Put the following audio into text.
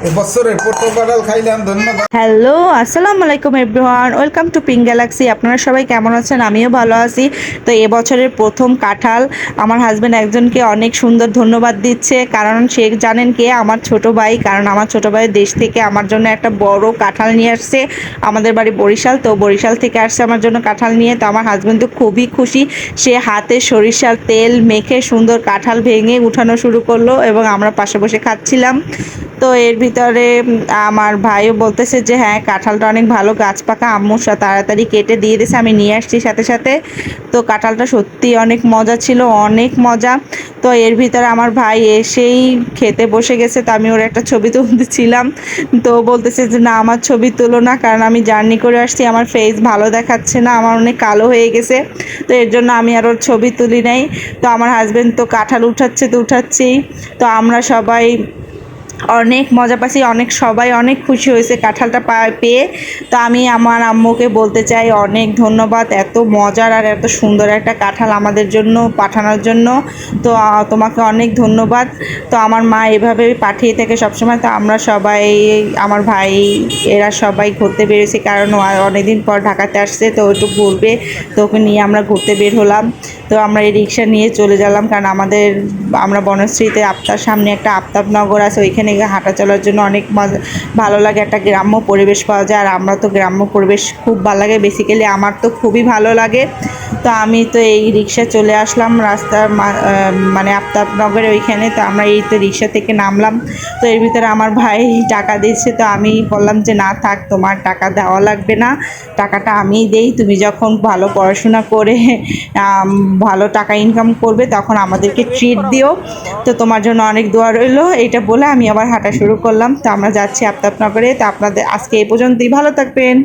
এবছরের পটল কাঁঠাল খাইলাম, ধন্যবাদ। হ্যালো, আসসালামু আলাইকুম everyone, welcome to pink Galaxy. আপনারা সবাই কেমন আছেন? আমিও ভালো আছি। তো এবছরের প্রথম কাঁঠাল আমার হাজব্যান্ড একজনকে অনেক সুন্দর ধন্যবাদ দিচ্ছে, কারণ সে জানেন কে? আমার ছোট ভাই। কারণ আমার ছোট ভাই দেশ থেকে আমার জন্য একটা বড় কাঁঠাল নিয়ে আসছে। আমাদের বাড়ি বরিশাল, তো বরিশাল থেকে আসছে আমার জন্য কাঁঠাল নিয়ে। তো আমার হাজব্যান্ড তো খুবই খুশি। সে হাতে সরিষার তেল মেখে সুন্দর কাঁঠাল ভেঙে উঠানো শুরু করলো এবং আমরা পাশে বসে খাচ্ছিলাম। তো এর ভিতরে আমার ভাইও বলতেছে যে হ্যাঁ, কাঁঠালটা অনেক ভালো, গাছ পাকা, আম্মু তাড়াতাড়ি কেটে দিয়ে দিয়েছে, আমি নিয়ে আসছি সাথে সাথে। তো কাঁঠালটা সত্যি অনেক মজা ছিল, অনেক মজা। তো এর ভিতরে আমার ভাই এসেই খেতে বসে গেছে, তো আমি ওর একটা ছবি তুলতেছিলাম। তো বলতেছে যে না, আমার ছবি তুলো না, কারণ আমি জার্নি করে আসছি, আমার ফেস ভালো দেখাচ্ছে না, আমার অনেক কালো হয়ে গেছে। তো এর জন্য আমি আর ওর ছবি তুলি নাই। তো আমার হাজব্যান্ড তো কাঁঠাল উঠাচ্ছে, তো উঠাচ্ছেই। তো আমরা সবাই অনেক মজা পাচ্ছি, সবাই অনেক খুশি হয়েছে কাঁঠালটা পেয়ে। তো আমি আমার আম্মুকে বলতে চাই অনেক ধন্যবাদ, এত মজার আর এত সুন্দর একটা কাঁঠাল আমাদের জন্য পাঠানোর জন্য। তো তোমাকে অনেক ধন্যবাদ। তো আমার মা এভাবে পাঠিয়ে থাকে সবসময়। তো আমরা সবাই, আমার ভাই, এরা সবাই ঘুরতে বেরিয়েছি, কারণ ও অনেকদিন পর ঢাকাতে আসছে, তো একটু ঘুরবে। তো ওকে নিয়ে আমরা ঘুরতে বের হলাম। তো আমরা এই রিক্সা নিয়ে চলে গেলাম, কারণ আমরা বনশ্রীতে সামনে একটা আফতাবনগর আছে, ওইখানে গিয়ে হাঁটা চলার জন্য অনেক মজা, ভালো লাগে, একটা গ্রাম্য পরিবেশ পাওয়া যায়। আর আমরা তো গ্রাম্য পরিবেশ খুব ভালো লাগে, বেসিক্যালি আমার তো খুবই ভালো লাগে। তো আমি তো এই রিক্সা চলে আসলাম রাস্তার মানে আফতাবনগরের ওইখানে। তো আমরা এই তো রিক্সা থেকে নামলাম। তো এর ভিতরে আমার ভাই টাকা দিচ্ছে, তো আমি বললাম যে না থাক, তোমার টাকা দেওয়া লাগবে না, টাকাটা আমিই দেই, তুমি যখন ভালো পড়াশোনা করে ভালো টাকা ইনকাম করবে তখন আমাদেরকে ট্রিট দিও। তো তোমার জন্য অনেক দোয়া রইলো। এটা বলে আমি আবার হাঁটা শুরু করলাম। তো আমরা যাচ্ছি আফতাবনগরে। তো আপনাদের আজকে এই পর্যন্তই, ভালো থাকবেন।